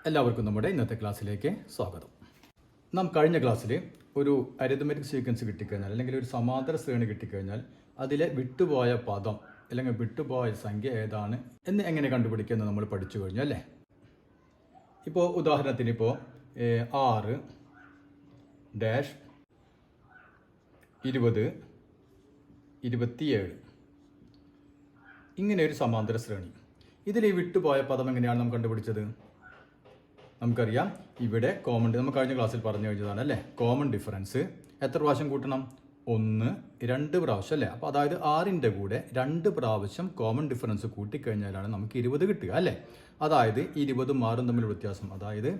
എല്ലാവർക്കും നമ്മുടെ ഇന്നത്തെ ക്ലാസ്സിലേക്ക് സ്വാഗതം. നാം കഴിഞ്ഞ ക്ലാസ്സിൽ ഒരു അരിത്മെറ്റിക് സീക്വൻസ് കിട്ടിക്കഴിഞ്ഞാൽ അല്ലെങ്കിൽ ഒരു സമാന്തര ശ്രേണി കിട്ടിക്കഴിഞ്ഞാൽ അതിലെ വിട്ടുപോയ പദം അല്ലെങ്കിൽ വിട്ടുപോയ സംഖ്യ ഏതാണ് എന്ന് എങ്ങനെ കണ്ടുപിടിക്കുന്നത് നമ്മൾ പഠിച്ചു കഴിഞ്ഞു അല്ലേ. ഇപ്പോൾ ഉദാഹരണത്തിന് 6 ഡാഷ് 20 27 ഇങ്ങനെ ഒരു സമാന്തര ശ്രേണി. ഇതിൽ ഈ വിട്ടുപോയ പദം എങ്ങനെയാണ് നാം കണ്ടുപിടിച്ചത്? നമുക്കറിയാം, ഇവിടെ നമ്മൾ കഴിഞ്ഞ ക്ലാസ്സിൽ പറഞ്ഞു കഴിഞ്ഞതാണ് അല്ലേ. കോമൺ ഡിഫറൻസ് എത്ര പ്രാവശ്യം കൂട്ടണം? 2 പ്രാവശ്യം അല്ലേ. അപ്പോൾ അതായത് 6ൻ്റെ കൂടെ 2 പ്രാവശ്യം കോമൺ ഡിഫറൻസ് കൂട്ടിക്കഴിഞ്ഞാലാണ് നമുക്ക് 20 കിട്ടുക അല്ലേ. അതായത് 20ഉം 6ഉം തമ്മിലുള്ള വ്യത്യാസം, അതായത്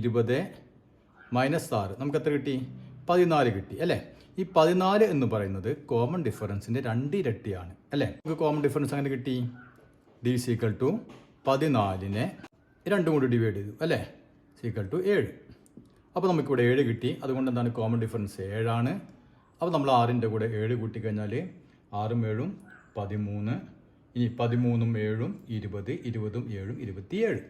20 - 6 നമുക്ക് എത്ര കിട്ടി? 14 കിട്ടി അല്ലേ. ഈ 14 എന്ന് പറയുന്നത് കോമൺ ഡിഫറൻസിൻ്റെ 2 ഇരട്ടിയാണ് അല്ലേ. നമുക്ക് കോമൺ ഡിഫറൻസ് അങ്ങനെ കിട്ടി. d = 14നെ 2 കൊണ്ട് ഡിവൈഡ് ചെയ്തു അല്ലേ, = 7. അപ്പോൾ നമുക്കിവിടെ 7 കിട്ടി. അതുകൊണ്ട് എന്താണ് കോമൺ ഡിഫറൻസ് 7 ആണ്. അപ്പോൾ നമ്മൾ 6ൻ്റെ കൂടെ 7 കൂട്ടിക്കഴിഞ്ഞാൽ 6ഉം 7ഉം 13. ഇനി 13ഉം 7ഉം 20, 20ഉം 7ഉം 27.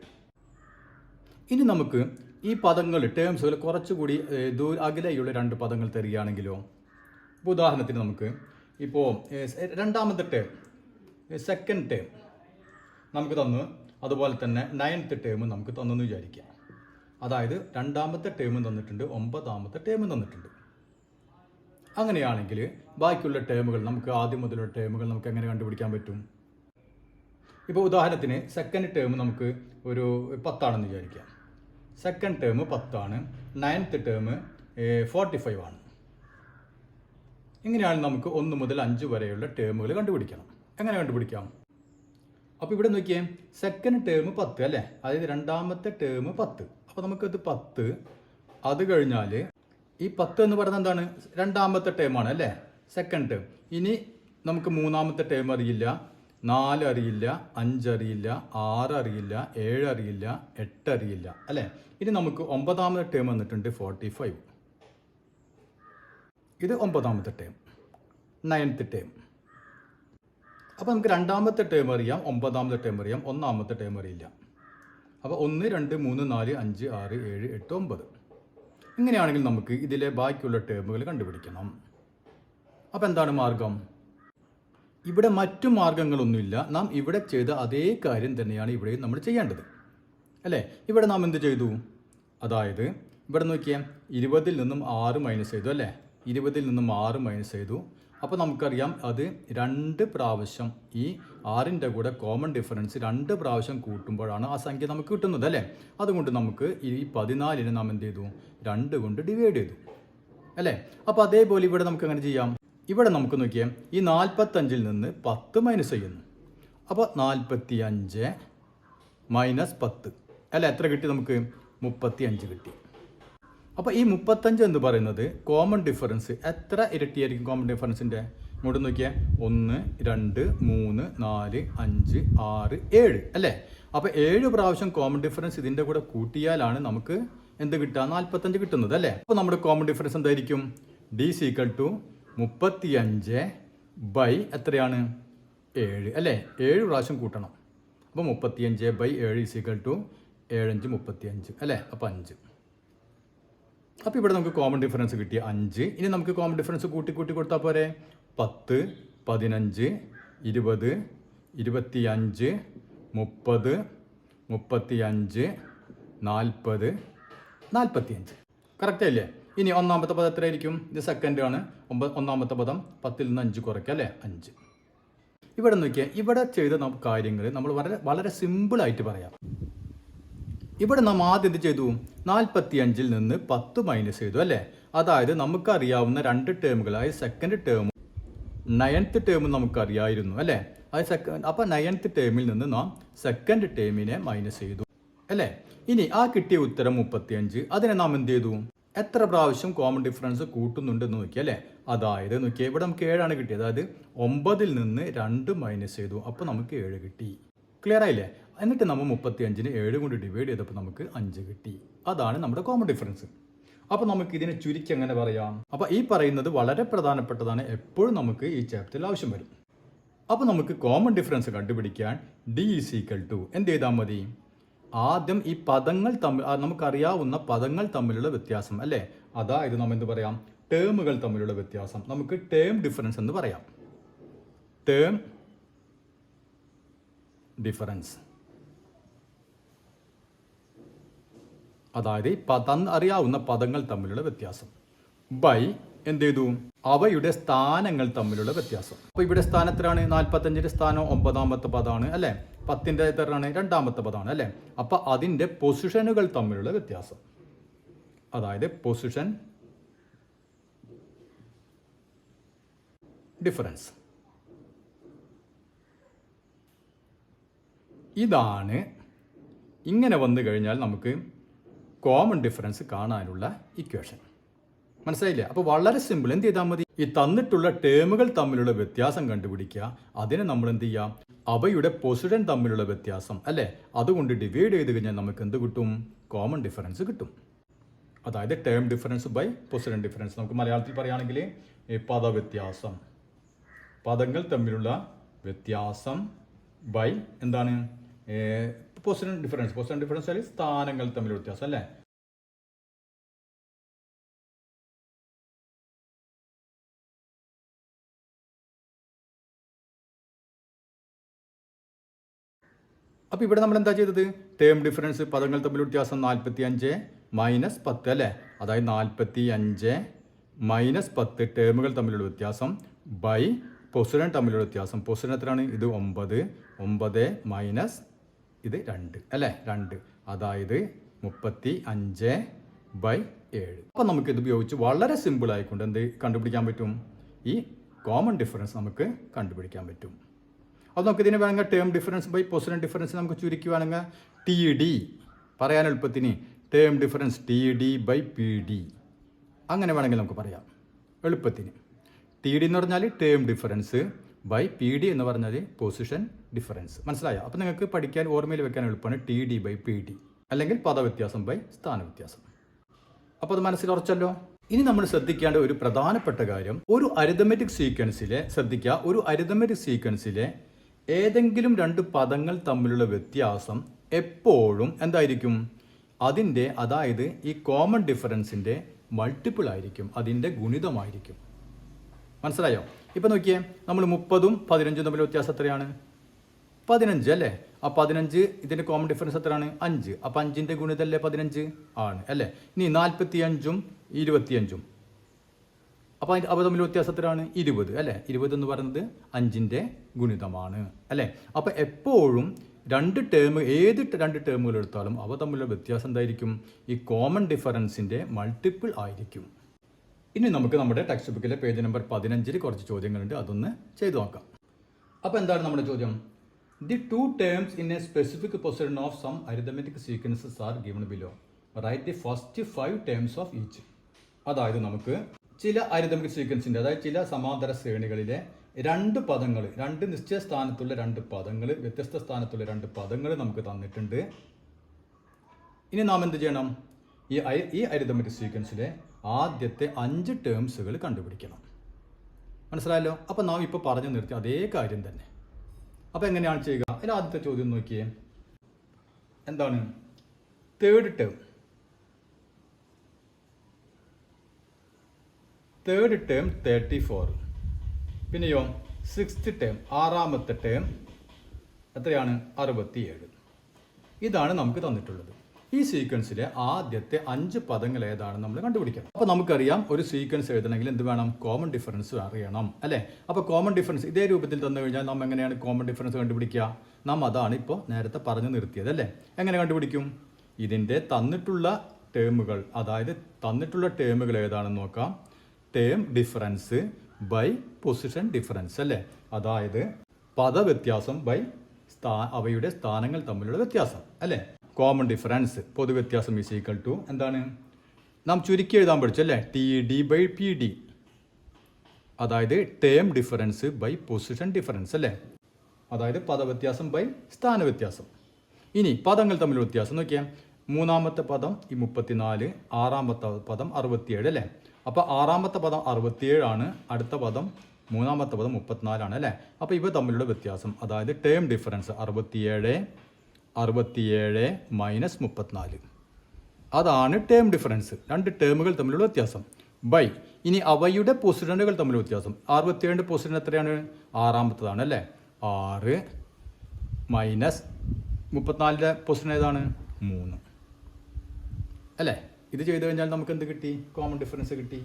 ഇനി നമുക്ക് ഈ പദങ്ങൾ ടേംസുകൾ കുറച്ചുകൂടി അകലെയുള്ള 2 പദങ്ങൾ തരികയാണെങ്കിലോ? ഇപ്പോൾ ഉദാഹരണത്തിന് നമുക്ക് ഇപ്പോൾ രണ്ടാമത്തെ ടേം, സെക്കൻഡ് ടേം നമുക്ക് തന്നു, അതുപോലെ തന്നെ 9th ടേം നമുക്ക് തന്നെന്ന് വിചാരിക്കാം. അതായത് രണ്ടാമത്തെ ടേമും തന്നിട്ടുണ്ട്, 9ാമത്തെ ടേമും തന്നിട്ടുണ്ട്. അങ്ങനെയാണെങ്കിൽ ബാക്കിയുള്ള ടേമുകൾ നമുക്ക് ആദ്യം മുതലുള്ള ടേമുകൾ നമുക്ക് എങ്ങനെ കണ്ടുപിടിക്കാൻ പറ്റും? ഇപ്പോൾ ഉദാഹരണത്തിന് സെക്കൻഡ് ടേം നമുക്ക് ഒരു 10 ആണെന്ന് വിചാരിക്കാം. സെക്കൻഡ് ടേം 10 ആണ്, 9th ടേം 45 ആണ്. ഇങ്ങനെയാണ് നമുക്ക് 1 മുതൽ 5 വരെയുള്ള ടേമുകൾ കണ്ടുപിടിക്കണം. എങ്ങനെ കണ്ടുപിടിക്കാം? അപ്പോൾ ഇവിടെ നോക്കിയേ, സെക്കൻഡ് ടേം 10 അല്ലേ, അതായത് രണ്ടാമത്തെ ടേം 10. അപ്പോൾ നമുക്കത് 10, അത് കഴിഞ്ഞാൽ ഈ 10 എന്ന് പറയുന്നത് എന്താണ്? രണ്ടാമത്തെ ടേമാണ് അല്ലേ, സെക്കൻഡ് ടേം. ഇനി നമുക്ക് 3ാമത്തെ ടേം അറിയില്ല, 4 അറിയില്ല, 5 അറിയില്ല, 6 അറിയില്ല, 7 അറിയില്ല, 8 അറിയില്ല അല്ലേ. ഇനി നമുക്ക് 9ാമത്തെ ടേം വന്നിട്ടുണ്ട് 45. ഇത് 9ാമത്തെ ടേം, 9th ടേം. അപ്പോൾ നമുക്ക് രണ്ടാമത്തെ ടേം അറിയാം, 9ാമത്തെ ടേം അറിയാം, 1ാമത്തെ ടേം അറിയില്ല. അപ്പോൾ 1, 2, 3, 4, 5, 6, 7, 8, 9. ഇങ്ങനെയാണെങ്കിൽ നമുക്ക് ഇതിലെ ബാക്കിയുള്ള ടേമുകൾ കണ്ടുപിടിക്കണം. അപ്പോൾ എന്താണ് മാർഗം? ഇവിടെ മറ്റു മാർഗങ്ങളൊന്നുമില്ല. നാം ഇവിടെ ചെയ്ത അതേ കാര്യം തന്നെയാണ് ഇവിടെയും നമ്മൾ ചെയ്യേണ്ടത് അല്ലേ. ഇവിടെ നാം എന്ത് ചെയ്തു? അതായത് ഇവിടെ നോക്കിയാൽ 20ൽ നിന്നും 6 മൈനസ് ചെയ്തു അല്ലേ, 20ൽ നിന്നും 6 മൈനസ് ചെയ്തു. അപ്പോൾ നമുക്കറിയാം അത് 2 പ്രാവശ്യം ഈ 6ൻ്റെ കൂടെ കോമൺ ഡിഫറൻസ് 2 പ്രാവശ്യം കൂട്ടുമ്പോഴാണ് ആ സംഖ്യ നമുക്ക് കിട്ടുന്നത് അല്ലേ. അതുകൊണ്ട് നമുക്ക് ഈ 14നെ നാം എന്ത് ചെയ്തു? 2 കൊണ്ട് ഡിവൈഡ് ചെയ്തു അല്ലേ. അപ്പോൾ അതേപോലെ ഇവിടെ നമുക്ക് അങ്ങനെ ചെയ്യാം. ഇവിടെ നമുക്ക് നോക്കിയാൽ ഈ 45ൽ നിന്ന് 10 മൈനസ് ചെയ്യുന്നു. അപ്പോൾ 45 - 10 അല്ലേ, എത്ര കിട്ടി നമുക്ക്? 35 കിട്ടി. അപ്പോൾ ഈ 35 എന്ന് പറയുന്നത് കോമൺ ഡിഫറൻസ് എത്ര ഇരട്ടിയായിരിക്കും? കോമൺ ഡിഫറൻസിൻ്റെ ഇങ്ങോട്ട് നോക്കിയാൽ 1, 2, 3, 4, 5, 6, 7 അല്ലേ. അപ്പോൾ 7 പ്രാവശ്യം കോമൺ ഡിഫറൻസ് ഇതിൻ്റെ കൂടെ കൂട്ടിയാലാണ് നമുക്ക് എന്ത് കിട്ടുക? 45 കിട്ടുന്നത് അല്ലേ. അപ്പോൾ നമ്മുടെ കോമൺ ഡിഫറൻസ് എന്തായിരിക്കും? d = 35 എത്രയാണ്? 7 അല്ലേ. 7 പ്രാവശ്യം കൂട്ടണം. അപ്പോൾ 35 / 7 = 7 5 35 അല്ലേ. അപ്പോൾ 5. അപ്പോൾ ഇവിടെ നമുക്ക് കോമൺ ഡിഫറൻസ് കിട്ടിയ 5. ഇനി നമുക്ക് കോമൺ ഡിഫറൻസ് കൂട്ടി കൊടുത്താൽ പോരെ? 10, 15, 20, 25, 30, 35, 40, 45. കറക്റ്റ് അല്ലേ? ഇനി 1ാമത്തെ പദം എത്രയായിരിക്കും? ഇത് സെക്കൻഡ് ആണ്. 1ാമത്തെ പദം 10ൽ നിന്ന് 5 കുറയ്ക്കുക അല്ലേ, 5. ഇവിടെ നോക്കിയാൽ ഇവിടെ ചെയ്ത കാര്യങ്ങൾ നമ്മൾ വളരെ സിമ്പിളായിട്ട് പറയാം. ഇവിടെ നാം ആദ്യം എന്ത് ചെയ്തു? 45ൽ നിന്ന് 10 മൈനസ് ചെയ്തു അല്ലേ. അതായത് നമുക്കറിയാവുന്ന 2 ടേമുകളായ സെക്കൻഡ് ടേമും 9th ടേമും നമുക്കറിയായിരുന്നു അല്ലേ. അപ്പോൾ 9th ടേമിൽ നിന്ന് നാം സെക്കൻഡ് ടേമിനെ മൈനസ് ചെയ്തു അല്ലേ. ഇനി ആ കിട്ടിയ ഉത്തരം 35. അതിനെ നാം എന്ത് ചെയ്തു? എത്ര പ്രാവശ്യം കോമൺ ഡിഫറൻസ് കൂട്ടുന്നുണ്ടെന്ന് നോക്കി അല്ലേ. അതായത് നോക്കിയാൽ ഇവിടെ നമുക്ക് 7 ആണ് കിട്ടിയത്. അതായത് 9ൽ നിന്ന് 2 മൈനസ് ചെയ്തു, അപ്പോൾ നമുക്ക് 7 കിട്ടി. ക്ലിയർ ആയില്ലേ? എന്നിട്ട് നമ്മൾ 35നെ 7 കൊണ്ട് ഡിവൈഡ് ചെയ്തപ്പോൾ നമുക്ക് 5 കിട്ടി. അതാണ് നമ്മുടെ കോമൺ ഡിഫറൻസ്. അപ്പോൾ നമുക്ക് ഇതിനെ ചുരുക്കി എങ്ങനെ പറയാം? അപ്പോൾ ഈ പറയുന്നത് വളരെ പ്രധാനപ്പെട്ടതാണ്, എപ്പോഴും നമുക്ക് ഈ ചാപ്റ്ററിൽ ആവശ്യം വരും. അപ്പോൾ നമുക്ക് കോമൺ ഡിഫറൻസ് കണ്ടുപിടിക്കാൻ d = എന്ത് ചെയ്താൽ മതി? ആദ്യം ഈ പദങ്ങൾ തമ്മിൽ നമുക്കറിയാവുന്ന പദങ്ങൾ തമ്മിലുള്ള വ്യത്യാസം അല്ലേ, അതായത് നമ്മൾ എന്ത് പറയാം, ടേമുകൾ തമ്മിലുള്ള വ്യത്യാസം നമുക്ക് ടേം ഡിഫറൻസ് എന്ന് പറയാം. ടേം ഡിഫറൻസ് അതായത് അറിയാവുന്ന പദങ്ങൾ തമ്മിലുള്ള വ്യത്യാസം ബൈ എന്ത് ചെയ്തു, അവയുടെ സ്ഥാനങ്ങൾ തമ്മിലുള്ള വ്യത്യാസം. അപ്പോൾ ഇവിടെ സ്ഥാനത്തിലാണ് 45ന്റെ സ്ഥാനം 9ാമത്തെ പദമാണ് അല്ലേ, 10ന്റെ എത്രയാണ് 2ാമത്തെ പദമാണ് അല്ലേ. അപ്പോൾ അതിൻ്റെ പൊസിഷനുകൾ തമ്മിലുള്ള വ്യത്യാസം, അതായത് പൊസിഷൻ ഡിഫറൻസ്. ഇതാണ് ഇങ്ങനെ വന്നു കഴിഞ്ഞാൽ നമുക്ക് കോമൺ ഡിഫറൻസ് കാണാനുള്ള ഇക്വേഷൻ. മനസ്സിലായില്ലേ? അപ്പോൾ വളരെ സിമ്പിൾ. എന്ത് ചെയ്താൽ മതി, ഈ തന്നിട്ടുള്ള ടേമുകൾ തമ്മിലുള്ള വ്യത്യാസം കണ്ടുപിടിക്കുക. അതിനെ നമ്മൾ എന്ത് ചെയ്യാം, അവയുടെ പൊസിഷൻ തമ്മിലുള്ള വ്യത്യാസം അല്ലേ, അതുകൊണ്ട് ഡിവൈഡ് ചെയ്ത് കഴിഞ്ഞാൽ നമുക്ക് എന്ത് കിട്ടും, കോമൺ ഡിഫറൻസ് കിട്ടും. അതായത് term difference by position difference. നമുക്ക് മലയാളത്തിൽ പറയുകയാണെങ്കിൽ പദവ്യത്യാസം, പദങ്ങൾ തമ്മിലുള്ള വ്യത്യാസം ബൈ എന്താണ് പൊസിഷൻ ഡിഫറൻസ്. പൊസിഷൻ ഡിഫറൻസ് അല്ലെങ്കിൽ സ്ഥാനങ്ങൾ തമ്മിലുള്ള വ്യത്യാസം അല്ലേ. അപ്പോൾ ഇവിടെ നമ്മൾ എന്താ ചെയ്തത്, ടേം ഡിഫറൻസ് പദങ്ങൾ തമ്മിലുള്ള വ്യത്യാസം 45 മൈനസ് 10 അല്ലേ, അതായത് 45 മൈനസ് 10 ടേമുകൾ തമ്മിലുള്ള വ്യത്യാസം ബൈ പൊസിഷൻ തമ്മിലുള്ള വ്യത്യാസം. പൊസിഷൻ എത്രയാണ്, ഇത് 9 മൈനസ് ഇത് 2 അല്ലേ, 2 അതായത് 35 ബൈ 7. അപ്പം നമുക്ക് ഇത് ഉപയോഗിച്ച് വളരെ സിമ്പിൾ ആയിക്കൊണ്ട് എന്ത് കണ്ടുപിടിക്കാൻ പറ്റും, ഈ കോമൺ ഡിഫറൻസ് നമുക്ക് കണ്ടുപിടിക്കാൻ പറ്റും. അത് നമുക്ക് ഇതിന് വേണമെങ്കിൽ term difference by position difference നമുക്ക് ചുരുക്കുകയാണെങ്കിൽ TD പറയാൻ എളുപ്പത്തിന് term difference TD by PD അങ്ങനെ വേണമെങ്കിൽ നമുക്ക് പറയാം എളുപ്പത്തിന്. TD എന്ന് പറഞ്ഞാൽ ടേം ഡിഫറൻസ് ബൈ PD എന്ന് പറഞ്ഞാൽ പൊസിഷൻ ഡിഫറൻസ്. മനസ്സിലായോ? അപ്പോൾ നിങ്ങൾക്ക് പഠിക്കാൻ ഓർമ്മയിൽ വെക്കാൻ എളുപ്പമാണ് TD ബൈ PD, അല്ലെങ്കിൽ പദവ്യത്യാസം ബൈ സ്ഥാനവ്യത്യാസം. അപ്പോൾ അത് മനസ്സിൽ ഉറച്ചല്ലോ. ഇനി നമ്മൾ ശ്രദ്ധിക്കേണ്ട ഒരു പ്രധാനപ്പെട്ട കാര്യം, ഒരു അരിതമെറ്റിക് സീക്വൻസിലെ ശ്രദ്ധിക്കുക, ഒരു അരിതമെറ്റിക് സീക്വൻസിലെ ഏതെങ്കിലും രണ്ട് പദങ്ങൾ തമ്മിലുള്ള വ്യത്യാസം എപ്പോഴും എന്തായിരിക്കും, അതിൻ്റെ അതായത് ഈ കോമൺ ഡിഫറൻസിൻ്റെ മൾട്ടിപ്പിൾ ആയിരിക്കും, അതിൻ്റെ ഗുണിതമായിരിക്കും. മനസ്സിലായോ? ഇപ്പം നോക്കിയേ, നമ്മൾ 30ഉം 15ഉം തമ്മിൽ വ്യത്യാസം എത്രയാണ്, 15 അല്ലേ. ആ 15 ഇതിൻ്റെ കോമൺ ഡിഫറൻസ് എത്രയാണ്, 5. അപ്പോൾ 5ൻ്റെ ഗുണിതല്ലേ 15 ആണ് അല്ലേ. ഇനി 45ഉം 25ഉം, അപ്പോൾ അവ തമ്മിൽ വ്യത്യാസം എത്രയാണ്, 20 അല്ലേ. 20 എന്ന് പറയുന്നത് 5ൻ്റെ ഗുണിതമാണ് അല്ലേ. അപ്പോൾ എപ്പോഴും രണ്ട് ടേം, ഏത് രണ്ട് ടേമുകൾ എടുത്താലും അവ തമ്മിലുള്ള വ്യത്യാസം എന്തായിരിക്കും, ഈ കോമൺ ഡിഫറൻസിൻ്റെ മൾട്ടിപ്പിൾ ആയിരിക്കും. ഇനി നമുക്ക് നമ്മുടെ ടെക്സ്റ്റ് ബുക്കിലെ പേജ് നമ്പർ 15 കുറച്ച് ചോദ്യങ്ങളുണ്ട്, അതൊന്ന് ചെയ്തു നോക്കാം. അപ്പോൾ എന്താണ് നമ്മുടെ ചോദ്യം, the two terms in a specific position of some arithmetic sequences are given below, write the first 5 terms of each. അതായത് നമുക്ക് ചില അരിതമെറ്റിക് സീക്വൻസിൻ്റെ, അതായത് ചില സമാന്തര ശ്രേണികളിലെ രണ്ട് പദങ്ങൾ, രണ്ട് നിശ്ചയ സ്ഥാനത്തുള്ള രണ്ട് പദങ്ങൾ, വ്യത്യസ്ത സ്ഥാനത്തുള്ള രണ്ട് പദങ്ങൾ നമുക്ക് തന്നിട്ടുണ്ട്. ഇനി നാം എന്ത് ചെയ്യണം, ഈ അരിതമെറ്റിക് സീക്വൻസിലെ ആദ്യത്തെ 5 ടേംസുകൾ കണ്ടുപിടിക്കണം. മനസ്സിലായല്ലോ? അപ്പോൾ നാം ഇപ്പോൾ പറഞ്ഞു നിർത്തി അതേ കാര്യം തന്നെ. അപ്പോൾ എങ്ങനെയാണ് ചെയ്യുക, അതിൽ ആദ്യത്തെ ചോദ്യം നോക്കിയേ, എന്താണ് തേർഡ് ടേം. തേർഡ് ടേം 34, പിന്നെയോ 6th ടേം, 6ാമത്തെ ടേം എത്രയാണ്, 67. ഇതാണ് നമുക്ക് തന്നിട്ടുള്ളത്. ഈ സീക്വൻസിലെ ആദ്യത്തെ 5 പദങ്ങൾ ഏതാണ് നമ്മൾ കണ്ടുപിടിക്കണം. അപ്പോൾ നമുക്കറിയാം, ഒരു സീക്വൻസ് എഴുതണമെങ്കിൽ എന്ത് വേണം, കോമൺ ഡിഫറൻസ് അറിയണം അല്ലേ. അപ്പോൾ കോമൺ ഡിഫറൻസ് ഇതേ രൂപത്തിൽ തന്നു കഴിഞ്ഞാൽ നാം എങ്ങനെയാണ് കോമൺ ഡിഫറൻസ് കണ്ടുപിടിക്കുക, നാം അതാണ് ഇപ്പോൾ നേരത്തെ പറഞ്ഞു നിർത്തിയത് അല്ലേ. എങ്ങനെ കണ്ടുപിടിക്കും, ഇതിൻ്റെ തന്നിട്ടുള്ള ടേമുകൾ, അതായത് തന്നിട്ടുള്ള ടേമുകൾ ഏതാണെന്ന് നോക്കാം. Term difference by position difference അല്ലേ, അതായത് പദവ്യത്യാസം ബൈ അവയുടെ സ്ഥാനങ്ങൾ തമ്മിലുള്ള വ്യത്യാസം അല്ലേ. കോമൺ ഡിഫറൻസ് പൊതുവ്യത്യാസം ഈസ് ഈക്വൽ ടു എന്താണ്, നാം ചുരുക്കി എഴുതാൻ പഠിച്ചു അല്ലേ, TD ബൈ PD, അതായത് term difference by position difference അല്ലേ, അതായത് പദവ്യത്യാസം ബൈ സ്ഥാനവ്യത്യാസം. ഇനി പദങ്ങൾ തമ്മിലുള്ള വ്യത്യാസം നോക്കിയാൽ, 3ാമത്തെ പദം ഈ 34, 6ാമത്തെ പദം 67 അല്ലേ. അപ്പോൾ 6ാമത്തെ പദം 67 ആണ്, അടുത്ത പദം 3ാമത്തെ പദം 34 ആണ് അല്ലേ. അപ്പോൾ ഇവ തമ്മിലുള്ള വ്യത്യാസം, അതായത് ടേം ഡിഫറൻസ് 67 67 മൈനസ് 34. അതാണ് ടേം ഡിഫറൻസ്, രണ്ട് ടേമുകൾ തമ്മിലുള്ള വ്യത്യാസം. ബൈ ഇനി അവയുടെ പൊസിഷനുകൾ തമ്മിലുള്ള വ്യത്യാസം. 67 പൊസിഷൻ എത്രയാണ്? ആറാമത്തതാണ് അല്ലേ. 6 മൈനസ് 34 പൊസിഷൻ ഏതാണ്? 3 അല്ലേ. ഇത് ചെയ്ത് കഴിഞ്ഞാൽ നമുക്ക് എന്ത് കിട്ടി? കോമൺ ഡിഫറൻസ് കിട്ടി.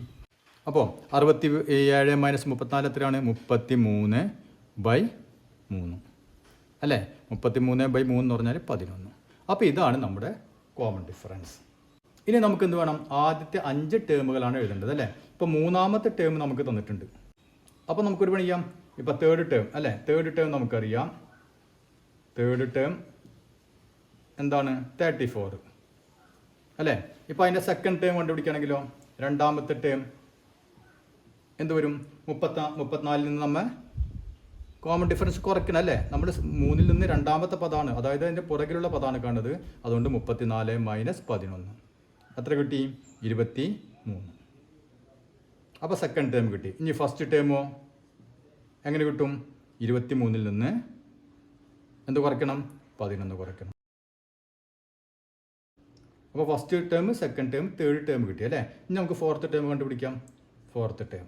അപ്പോൾ 67 മൈനസ് 34 എത്രയാണ്? 33 ബൈ 3 അല്ലേ. 33 ബൈ 3 എന്ന് പറഞ്ഞാൽ 11. അപ്പോൾ ഇതാണ് നമ്മുടെ കോമൺ ഡിഫറൻസ്. ഇനി നമുക്ക് എന്ത് വേണം? ആദ്യത്തെ 5 ടേമുകളാണ് എഴുതേണ്ടത് അല്ലേ. ഇപ്പോൾ മൂന്നാമത്തെ ടേം നമുക്ക് തന്നിട്ടുണ്ട്. അപ്പോൾ നമുക്കൊരു പണി ചെയ്യാം. ഇപ്പോൾ തേർഡ് ടേം അല്ലേ. തേർഡ് ടേം നമുക്കറിയാം. തേർഡ് ടേം എന്താണ്? 34 അല്ലേ. ഇപ്പോൾ അതിൻ്റെ സെക്കൻഡ് ടേം കണ്ടുപിടിക്കുകയാണെങ്കിലോ രണ്ടാമത്തെ ടേം എന്ത് വരും? 34 നിന്ന് നമ്മൾ കോമൺ ഡിഫറൻസ് കുറയ്ക്കണം അല്ലേ. നമ്മൾ 3 നിന്ന് രണ്ടാമത്തെ പദമാണ്, അതായത് അതിൻ്റെ പുറകിലുള്ള പദമാണ് കാണുന്നത്. അതുകൊണ്ട് 34 മൈനസ് 11 എത്ര കിട്ടി? 23. അപ്പോൾ സെക്കൻഡ് ടേം കിട്ടി. ഇനി ഫസ്റ്റ് ടേമോ എങ്ങനെ കിട്ടും? 23 നിന്ന് എന്ത് കുറയ്ക്കണം? 11 കുറയ്ക്കണം. അപ്പോൾ first term, second term, third term കിട്ടി അല്ലേ. ഇനി നമുക്ക് ഫോർത്ത് ടേം കണ്ടുപിടിക്കാം. ഫോർത്ത് ടേം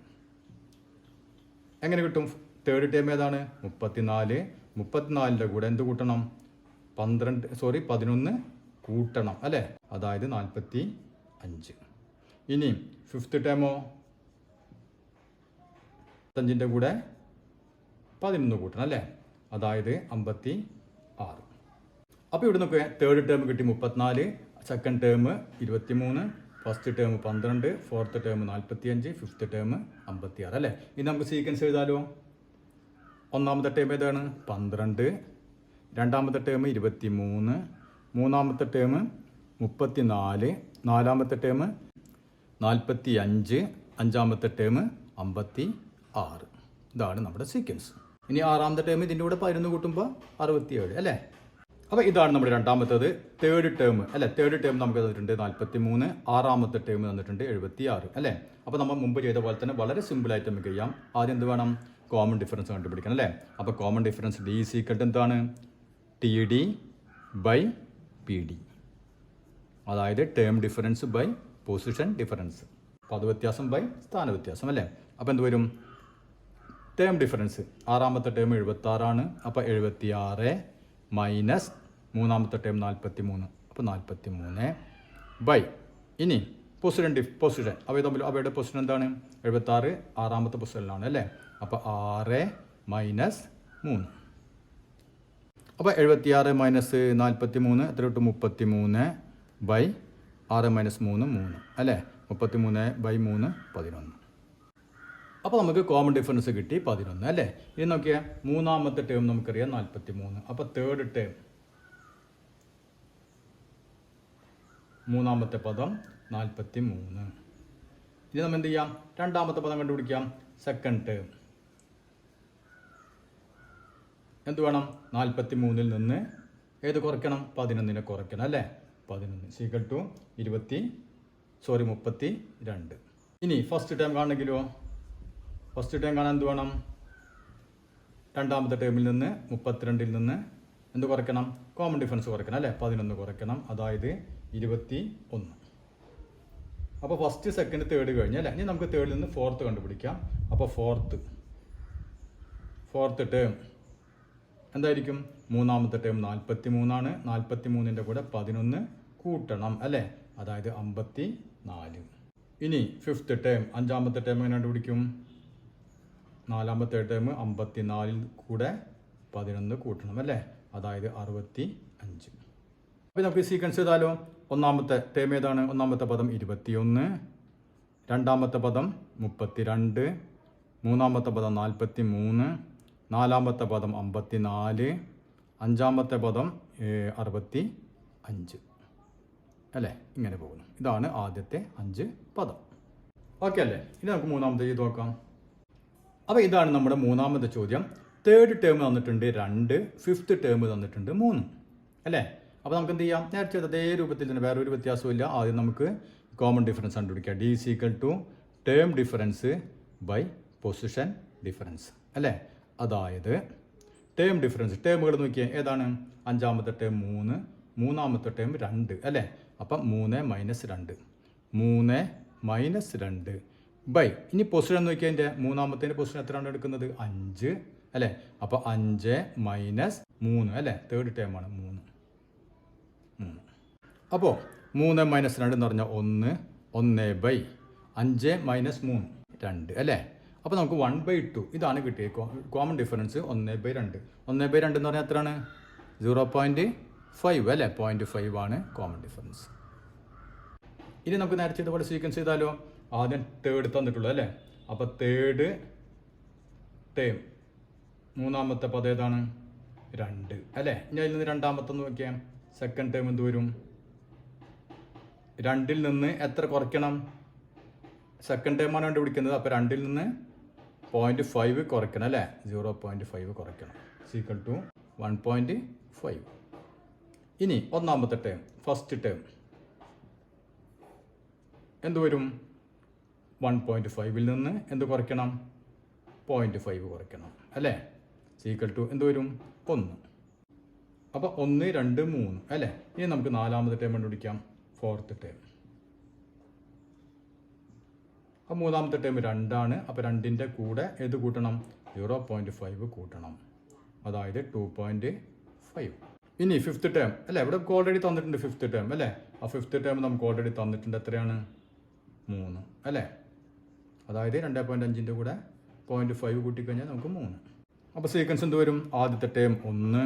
എങ്ങനെ കിട്ടും? തേർഡ് ടേം ഏതാണ്? 34. 34ൻ്റെ കൂടെ എന്ത് കൂട്ടണം? 11 കൂട്ടണം അല്ലേ. അതായത് 45. ഇനി ഫിഫ്ത്ത് ടേമോ 5ൻ്റെ കൂടെ 11 കൂട്ടണം അല്ലേ. അതായത് 56. അപ്പോൾ ഇവിടെ നോക്കുക, തേർഡ് ടേം കിട്ടി 34, second term 23, first term 12, fourth term 45, fifth term 56 അല്ലേ. ഇനി നമുക്ക് സീക്വൻസ് എഴുതാലോ. ഒന്നാമത്തെ ടേം ഏതാണ്? 12, രണ്ടാമത്തെ ടേം 23, മൂന്നാമത്തെ ടേം 34, നാലാമത്തെ ടേം 45, അഞ്ചാമത്തെ ടേം 56. ഇതാണ് നമ്മുടെ സീക്വൻസ്. ഇനി ആറാമത്തെ ടേം ഇതിൻ്റെ കൂടെ 11 കൂട്ടുമ്പോൾ 67 അല്ലേ. അപ്പോൾ ഇതാണ് നമ്മുടെ രണ്ടാമത്തേത് തേർഡ് ടേം അല്ലേ. തേർഡ് ടേം നമുക്ക് തന്നിട്ടുണ്ട് 43, ആറാമത്തെ ടേം തന്നിട്ടുണ്ട് 76 അല്ലേ. അപ്പോൾ നമ്മൾ മുമ്പ് ചെയ്ത പോലെ തന്നെ വളരെ സിമ്പിളായിട്ട് നമുക്ക് ചെയ്യാം. ആദ്യം എന്ത് വേണം? കോമൺ ഡിഫറൻസ് കണ്ടുപിടിക്കണം അല്ലേ. അപ്പോൾ കോമൺ ഡിഫറൻസ് ഡി സീക്വൽ എന്താണ്? TD ബൈ PD, അതായത് term difference by position difference, പദവ്യത്യാസം ബൈ സ്ഥാനവ്യത്യാസം അല്ലേ. അപ്പോൾ എന്ത് വരും? ടേം ഡിഫറൻസ് ആറാമത്തെ ടേം 76 ആണ്. അപ്പോൾ 76 മൈനസ് മൂന്നാമത്തെ ടേം 43, അപ്പോൾ 43 ബൈ ഇനി പൊസിഷൻ അവയുടെ പൊസിഷൻ എന്താണ്? 76 ആറാമത്തെ പൊസിഷനിലാണ് അല്ലേ. അപ്പോൾ 6 മൈനസ് 3. അപ്പോൾ 76 മൈനസ് 43 എത്ര കിട്ടും? 33 ബൈ 6 മൈനസ് 3 3 അല്ലേ. 33 ബൈ 3 11. അപ്പോൾ നമുക്ക് കോമൺ ഡിഫറൻസ് കിട്ടി 11 അല്ലേ. ഇനി നോക്കിയാൽ മൂന്നാമത്തെ ടേം നമുക്കറിയാം 43. അപ്പോൾ തേർഡ് ടേം മൂന്നാമത്തെ പദം 43. ഇനി നമ്മൾ എന്ത് ചെയ്യാം? രണ്ടാമത്തെ പദം കണ്ടുപിടിക്കാം. സെക്കൻഡ് ടേം എന്ത് വേണം? 43 നിന്ന് ഏത് കുറയ്ക്കണം? 11 കുറയ്ക്കണം അല്ലേ. 11 സീക്വൽ ടു 32. ഇനി ഫസ്റ്റ് ടേം കാണണമെങ്കിലോ ഫസ്റ്റ് ടേം കാണാൻ എന്ത് വേണം? രണ്ടാമത്തെ ടേമിൽ നിന്ന് 32 നിന്ന് എന്ത് കുറയ്ക്കണം? കോമൺ ഡിഫറൻസ് കുറയ്ക്കണം അല്ലേ. 11 കുറയ്ക്കണം, അതായത് 21. അപ്പോൾ ഫസ്റ്റ് സെക്കൻഡ് തേർഡ് കഴിഞ്ഞ് അല്ലേ. ഇനി നമുക്ക് തേർഡിൽ നിന്ന് ഫോർത്ത് കണ്ടുപിടിക്കാം. അപ്പോൾ ഫോർത്ത് ടേം എന്തായിരിക്കും? മൂന്നാമത്തെ ടേം 43 ആണ്. 43ൻ്റെ കൂടെ 11 കൂട്ടണം അല്ലേ. അതായത് 54. ഇനി ഫിഫ്ത്ത് ടേം അഞ്ചാമത്തെ ടേം എങ്ങനെ കണ്ടുപിടിക്കും? നാലാമത്തെ ടേം 54 കൂടെ 11 കൂട്ടണം അല്ലേ. അതായത് 65. അപ്പോൾ നമുക്ക് സീക്വൻസ് ചെയ്താലോ. ഒന്നാമത്തെ ടേം ഏതാണ്? ഒന്നാമത്തെ പദം 21, രണ്ടാമത്തെ പദം 32, മൂന്നാമത്തെ പദം 43, നാലാമത്തെ പദം 54, അഞ്ചാമത്തെ പദം 65 അല്ലേ. ഇങ്ങനെ പോകുന്നു. ഇതാണ് ആദ്യത്തെ 5 പദം. ഓക്കെ അല്ലേ. ഇനി നമുക്ക് മൂന്നാമത്തെ ചെയ്ത് നോക്കാം. അപ്പോൾ ഇതാണ് നമ്മുടെ മൂന്നാമത്തെ ചോദ്യം. തേർഡ് ടേം തന്നിട്ടുണ്ട് 2, ഫിഫ്ത്ത് ടേം തന്നിട്ടുണ്ട് 3 അല്ലേ. അപ്പോൾ നമുക്ക് എന്ത് ചെയ്യാം? നേരത്തെ അതേ രൂപത്തിൽ തന്നെ, വേറൊരു വ്യത്യാസമില്ല. ആദ്യം നമുക്ക് കോമൺ ഡിഫറൻസ് കണ്ടുപിടിക്കാം. D equal to term difference by position difference അല്ലേ. അതായത് ടേം ഡിഫറൻസ് ടേമുകൾ നോക്കിയാൽ ഏതാണ്? അഞ്ചാമത്തെ ടേം 3, മൂന്നാമത്തെ ടേം 2 അല്ലേ? അപ്പം 3 - 2, 3 - 2 ബൈ ഇനി പൊസിഷൻ നോക്കിയാൽ എൻ്റെ മൂന്നാമത്തേൻ്റെ പൊസിഷൻ എത്രയാണ് എടുക്കുന്നത്? 5 അല്ലേ? അപ്പോൾ 5 - 3 അല്ലേ? തേർഡ് ടേമാണ് 3. അപ്പോൾ 3 - 2 എന്ന് പറഞ്ഞാൽ 1, 1/5 - 3 2 അല്ലേ? അപ്പോൾ നമുക്ക് 1/2 ഇതാണ് കിട്ടിയത്. Common difference 1/2. 1/2 എന്ന് പറഞ്ഞാൽ എത്രയാണ്? 0.5 അല്ലേ? 0.5 ആണ് കോമൺ ഡിഫറൻസ്. ഇനി നമുക്ക് നേരത്തെ ചെയ്തപോലെ സീക്വൻസ് ചെയ്താലോ? ആദ്യം തേർഡ് തന്നിട്ടുള്ളൂ അല്ലേ? അപ്പോൾ തേർഡ് ടേം മൂന്നാമത്തെ പദം ഏതാണ്? 2 അല്ലേ? ഇനി അതിൽ നിന്ന് രണ്ടാമത്തെ നോക്കിയാൽ സെക്കൻഡ് ടേം എന്ത് വരും? 2ൽ നിന്ന് എത്ര കുറയ്ക്കണം? സെക്കൻഡ് ടേമാണ് കണ്ടുപിടിക്കുന്നത്. അപ്പോൾ 2ൽ നിന്ന് 0.5 കുറയ്ക്കണം അല്ലേ? 0.5 കുറയ്ക്കണം. Equal to 1.5. ഇനി ഒന്നാമത്തെ ടേം ഫസ്റ്റ് ടേം എന്ത് വരും? 1.5ൽ നിന്ന് എന്ത് കുറയ്ക്കണം? 0.5 കുറയ്ക്കണം അല്ലേ? ഈക്വൽ ടു എന്ത് വരും? 1. അപ്പോൾ 1, 2, 3 അല്ലേ? ഇനി നമുക്ക് നാലാമത്തെ ടേം കണ്ടുപിടിക്കാം. Fourth term. അപ്പോൾ മൂന്നാമത്തെ ടേം 2 ആണ്. അപ്പോൾ 2ൻ്റെ കൂടെ ഏത് കൂട്ടണം? 0.5 കൂട്ടണം. അതായത് 2.5. ഇനി ഫിഫ്ത്ത് ടേം അല്ലേ? ഇവിടെ ഓൾറെഡി തന്നിട്ടുണ്ട് ഫിഫ്ത്ത് ടേം അല്ലേ? ആ ഫിഫ്ത്ത് ടേം നമുക്ക് ഓൾറെഡി തന്നിട്ടുണ്ട്. എത്രയാണ്? 3 അല്ലേ? അതായത് 2.5ൻ്റെ കൂടെ 0.5 കൂട്ടിക്കഴിഞ്ഞാൽ നമുക്ക് 3. അപ്പോൾ സീക്വൻസ് എന്ത് വരും? ആദ്യത്തെ term 1,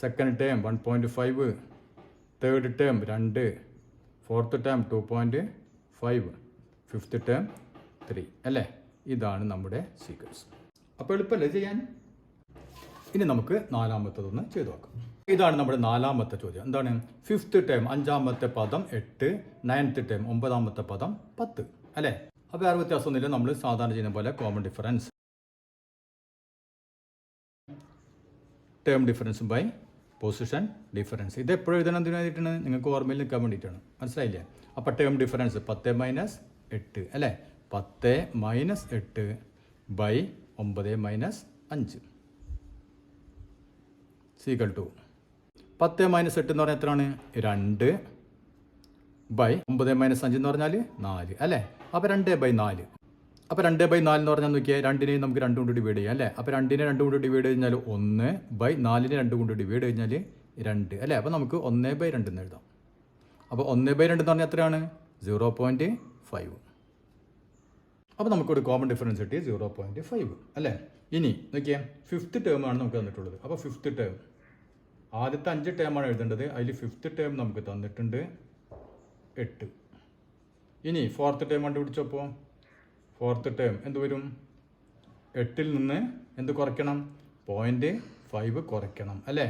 second term 1.5, third term 2, fourth term 2.5, fifth term 3 അല്ലേ? ഇതാണ് നമ്മുടെ സീക്വൻസ്. അപ്പോൾ എളുപ്പമല്ലേ ചെയ്യാൻ? ഇനി നമുക്ക് നാലാമത്തതൊന്ന് ചെയ്തു നോക്കാം. ഇതാണ് നമ്മുടെ നാലാമത്തെ ചോദ്യം. എന്താണ്? ഫിഫ്ത്ത് ടേം അഞ്ചാമത്തെ പദം 8, നയൻത്ത് ടേം ഒമ്പതാമത്തെ പദം 10 അല്ലേ? അപ്പോൾ വേറെ വ്യത്യാസമൊന്നുമില്ല. നമ്മൾ സാധാരണ ചെയ്യുന്ന പോലെ common difference term difference by position difference. ഇത് എപ്പോഴും എഴുതണം എന്തിനു വേണ്ടിയിട്ടാണ്? നിങ്ങൾക്ക് ഓർമ്മയിൽ നിൽക്കാൻ വേണ്ടിയിട്ടാണ്. മനസ്സിലായില്ലേ? അപ്പോൾ ടേം ഡിഫറൻസ് 10 - 8 അല്ലേ? 10 - 8 ബൈ 9 - 5 ഈക്വൽ ടു 10 - 8 എന്ന് പറഞ്ഞാൽ എത്രയാണ്? 2 ബൈ 9 - 5 എന്ന് പറഞ്ഞാൽ 4 അല്ലേ? അപ്പോൾ 2/4. അപ്പോൾ 2/4 എന്ന് പറഞ്ഞാൽ നോക്കിയാൽ 2നെ നമുക്ക് 2 കൊണ്ട് ഡിവൈഡ് ചെയ്യാം അല്ലേ? അപ്പോൾ 2നെ 2 കൊണ്ട് ഡിവൈഡ് കഴിഞ്ഞാൽ 1/4നെ 2 കൊണ്ട് ഡിവൈഡ് കഴിഞ്ഞാൽ 2 അല്ലേ? അപ്പോൾ നമുക്ക് 1/2 എന്ന് എഴുതാം. അപ്പോൾ 1/2 എന്ന് പറഞ്ഞാൽ എത്രയാണ്? 0.5. അപ്പോൾ നമുക്കൊരു കോമൺ ഡിഫറൻസ് കിട്ടി 0.5 അല്ലേ? ഇനി നോക്കിയാൽ ഫിഫ്ത്ത് ടേം ആണ് നമുക്ക് തന്നിട്ടുള്ളത്. അപ്പോൾ ഫിഫ്ത്ത് ടേം ആദ്യത്തെ 5 ടേമാണ് എഴുതേണ്ടത്. അതിൽ ഫിഫ്ത്ത് ടേം നമുക്ക് തന്നിട്ടുണ്ട് 8. ഇനി ഫോർത്ത് ടേം കണ്ടുപിടിച്ചപ്പോൾ ഫോർത്ത് ടേം എന്ത് വരും? 8ൽ നിന്ന് എന്ത് കുറയ്ക്കണം? 0.5 കുറയ്ക്കണം അല്ലേ?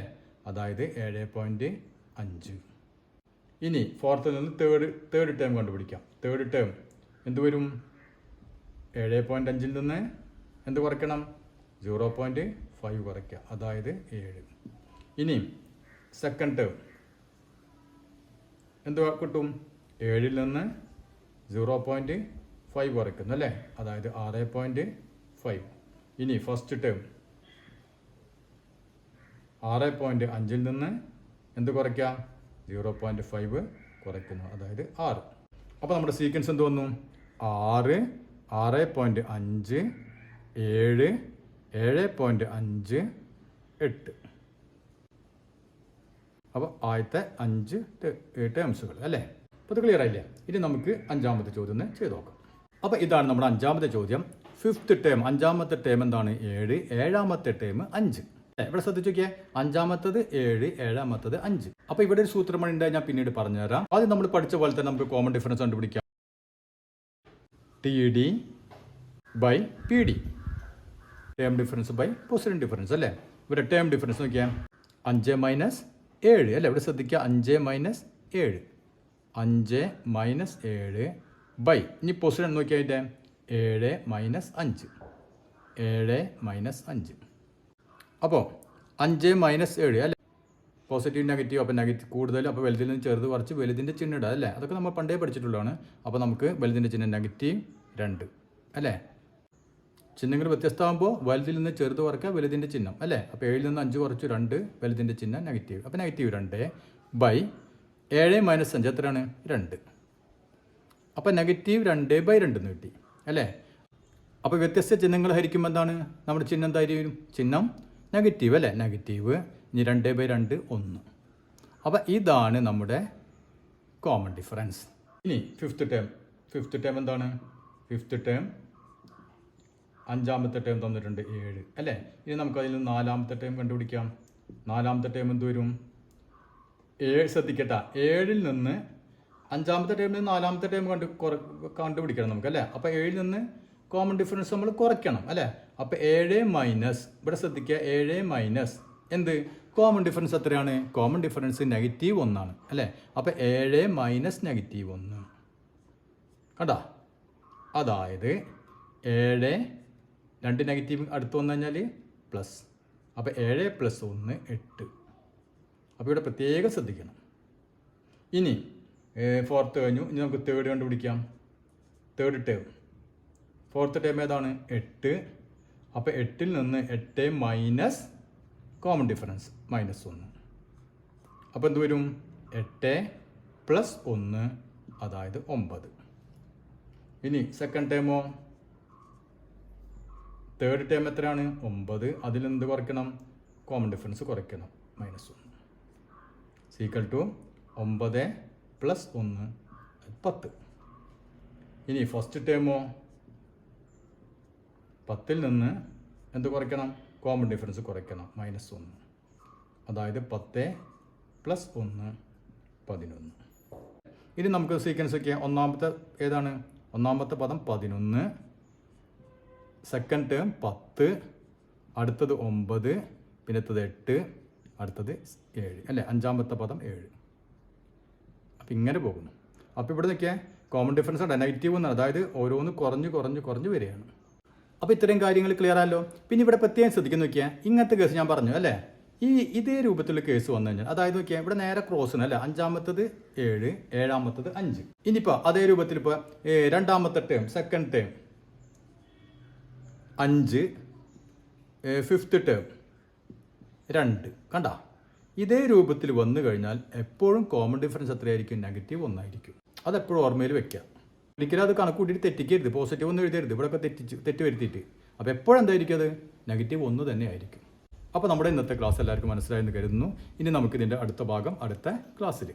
അതായത് 7.5. ഇനി ഫോർത്തിൽ നിന്ന് തേർഡ് ടേം കണ്ടുപിടിക്കാം. തേർഡ് ടേം എന്ത് വരും? 7.5ൽ നിന്ന് എന്ത് കുറയ്ക്കണം? 0.5 കുറയ്ക്കുക. അതായത് 7. ഇനി സെക്കൻഡ് ടേം എന്ത് കിട്ടും? 7ൽ നിന്ന് 0.5 കുറയ്ക്കുന്നു അല്ലേ? അതായത് 6.5. ഇനി ഫസ്റ്റ് ടേം 6.5ൽ നിന്ന് എന്ത് കുറയ്ക്കാം? 0.5 കുറയ്ക്കുന്നു. അതായത് 6. അപ്പോൾ നമ്മുടെ സീക്വൻസ് എന്ത് വന്നു? 6, 6.5, 7, 7.5, 8. അപ്പോൾ ആദ്യത്തെ 5 ടേംസുകൾ അല്ലേ? അപ്പോൾ ഇത് ക്ലിയർ ആയില്ലേ? ഇനി നമുക്ക് അഞ്ചാമത്തെ ചോദ്യം ഒന്ന് ചെയ്ത് നോക്കാം. അപ്പോൾ ഇതാണ് നമ്മുടെ അഞ്ചാമത്തെ ചോദ്യം. ഫിഫ്ത്ത് ടേം അഞ്ചാമത്തെ ടേം എന്താണ്? 7, ഏഴാമത്തെ ടേം 5. ഇവിടെ ശ്രദ്ധിച്ചു നോക്കിയേ, അഞ്ചാമത്തത് 7, ഏഴാമത്തത് 5. അപ്പോൾ ഇവിടെ ഒരു സൂത്രമാണ് ഉണ്ടായി, ഞാൻ പിന്നീട് പറഞ്ഞുതരാം. ആദ്യം നമ്മൾ പഠിച്ച പോലെ തന്നെ നമുക്ക് കോമൺ ഡിഫറൻസ് കണ്ടുപിടിക്കാം. TD by PD, term difference by position difference അല്ലേ? ഇവിടെ ടേം ഡിഫറൻസ് നോക്കിയാൽ 5 - 7 അല്ലേ? ഇവിടെ ശ്രദ്ധിക്കുക, 5 - 7, 5 - 7 ബൈ ഇനി പൊസിഷൻ നോക്കിയാൽ 7 - 5, 7 - 5. അപ്പോൾ 5 - 7 അല്ലേ? Positive negative. അപ്പോൾ നെഗറ്റീവ് കൂടുതൽ, അപ്പോൾ വലുതിൽ നിന്ന് ചെറുത് കുറച്ച് വലുതിൻ്റെ ചിഹ്നം ഇടുക അല്ലേ? അതൊക്കെ നമ്മൾ പണ്ടേ പഠിച്ചിട്ടുള്ളതാണ്. അപ്പോൾ നമുക്ക് വലുതിൻ്റെ ചിഹ്നം -2 അല്ലേ? ചിഹ്നങ്ങൾ വ്യത്യസ്തമാകുമ്പോൾ വലുതിൽ നിന്ന് ചെറുത് കുറയ്ക്കുക വലുതിൻ്റെ ചിഹ്നം അല്ലേ. അപ്പോൾ 7 നിന്ന് 5 കുറച്ചു 2, വലുതിൻ്റെ ചിഹ്നം നെഗറ്റീവ്. അപ്പോൾ -2 7 - 5 എത്രയാണ് 2. അപ്പോൾ -2/2 എന്ന് കിട്ടി അല്ലേ. അപ്പോൾ വ്യത്യസ്ത ചിഹ്നങ്ങൾ ഹരിക്കുമ്പോൾ എന്താണ് നമ്മുടെ ചിഹ്നം എന്തായിരിക്കും? ചിഹ്നം നെഗറ്റീവ് അല്ലേ. നെഗറ്റീവ്. ഇനി 2/2 1. അപ്പോൾ ഇതാണ് നമ്മുടെ കോമൺ ഡിഫറൻസ്. ഇനി ഫിഫ്ത്ത് ടേം എന്താണ്? ഫിഫ്ത്ത് ടേം അഞ്ചാമത്തെ ടേം തന്നിട്ടുണ്ട് 7 അല്ലേ. ഇനി നമുക്കതിൽ നിന്ന് നാലാമത്തെ ടേം കണ്ടുപിടിക്കാം. നാലാമത്തെ ടേം എന്ത് വരും? 7. ശ്രദ്ധിക്കട്ടെ, 7ൽ നിന്ന് അഞ്ചാമത്തെ ടേമിൽ നിന്ന് നാലാമത്തെ ടേം കണ്ടുപിടിക്കണം നമുക്ക് അല്ലേ. അപ്പോൾ 7ൽ നിന്ന് കോമൺ ഡിഫറൻസ് നമ്മൾ കുറയ്ക്കണം അല്ലേ. അപ്പോൾ 7 - ഇവിടെ ശ്രദ്ധിക്കുക, 7 - എന്ത് കോമൺ ഡിഫറൻസ് എത്രയാണ്? കോമൺ ഡിഫറൻസ് -1 ആണ് അല്ലേ. അപ്പോൾ 7 - -1 കണ്ടാ. അതായത് 7 2 നെഗറ്റീവ് അടുത്ത് വന്നു കഴിഞ്ഞാൽ പ്ലസ്. അപ്പോൾ 7 + 1 8. അപ്പോൾ ഇവിടെ പ്രത്യേകം ശ്രദ്ധിക്കണം. ഇനി ഫോർത്ത് കഴിഞ്ഞു. ഇനി നമുക്ക് തേർഡ് കണ്ടുപിടിക്കാം. തേർഡ് ടേം ഫോർത്ത് ടേം ഏതാണ്? 8. അപ്പോൾ 8ൽ നിന്ന് 8 - കോമൺ ഡിഫറൻസ് -1. അപ്പോൾ എന്ത് വരും? 8 + 1 അതായത് 9. ഇനി സെക്കൻഡ് ടേമോ? തേർഡ് ടേം എത്രയാണ്? 9. അതിൽ എന്ത് കുറയ്ക്കണം? കോമൺ ഡിഫറൻസ് കുറയ്ക്കണം -1 = 9 + 1 10. ഇനി ഫസ്റ്റ് ടേമോ? 10ൽ നിന്ന് എന്ത് കുറയ്ക്കണം? കോമൺ ഡിഫറൻസ് കുറയ്ക്കണം -1 അതായത് 10 + 1 11. ഇനി നമുക്ക് സീക്വൻസ് ഒക്കെ ഒന്നാമത്തെ ഏതാണ്? ഒന്നാമത്തെ പദം 11, സെക്കൻഡ് ടേം 10, അടുത്തത് 9, പിന്നത്തത് 8, അടുത്തത് 7 അല്ലേ. അഞ്ചാമത്തെ പദം 7. അപ്പം ഇങ്ങനെ പോകുന്നു. അപ്പോൾ ഇവിടെ നിൽക്കുക കോമൺ ഡിഫറൻസ് ഉണ്ട് നെഗറ്റീവ് എന്നാണ്. അതായത് ഓരോന്ന് കുറഞ്ഞ് വരികയാണ്. അപ്പോൾ ഇത്രയും കാര്യങ്ങൾ ക്ലിയർ ആയല്ലോ. പിന്നെ ഇവിടെ പ്രത്യേകം ശ്രദ്ധിക്കുന്നു നോക്കിയാൽ ഇങ്ങനത്തെ കേസ് ഞാൻ പറഞ്ഞു അല്ലേ. ഇതേ രൂപത്തിലുള്ള കേസ് വന്നു കഴിഞ്ഞാൽ അതായത് നോക്കിയാൽ ഇവിടെ നേരെ ക്രോസിന് അല്ലേ. അഞ്ചാമത്തത് 7, ഏഴാമത്തത് 5. ഇനിയിപ്പോൾ അതേ രൂപത്തിൽ ഇപ്പോൾ രണ്ടാമത്തെ term second term 5, fifth term 2 കണ്ട. ഇതേ രൂപത്തിൽ വന്നു കഴിഞ്ഞാൽ എപ്പോഴും കോമൺ ഡിഫറൻസ് എത്രയായിരിക്കും? -1 ആയിരിക്കും. അതെപ്പോഴും ഓർമ്മയിൽ വെക്കുക. ഒരിക്കലും അത് കണക്ക് കൂട്ടിയിട്ട് തെറ്റിക്കരുത്. പോസിറ്റീവ് ഒന്നും എഴുതരുത്. ഇവിടെയൊക്കെ തെറ്റ് വരുത്തിയിട്ട്. അപ്പോൾ എപ്പോഴും എന്തായിരിക്കും? അത് -1 തന്നെ ആയിരിക്കും. അപ്പോൾ നമ്മുടെ ഇന്നത്തെ ക്ലാസ് എല്ലാവർക്കും മനസ്സിലായെന്ന് കരുതുന്നു. ഇനി നമുക്കിതിൻ്റെ അടുത്ത ഭാഗം അടുത്ത ക്ലാസ്സിൽ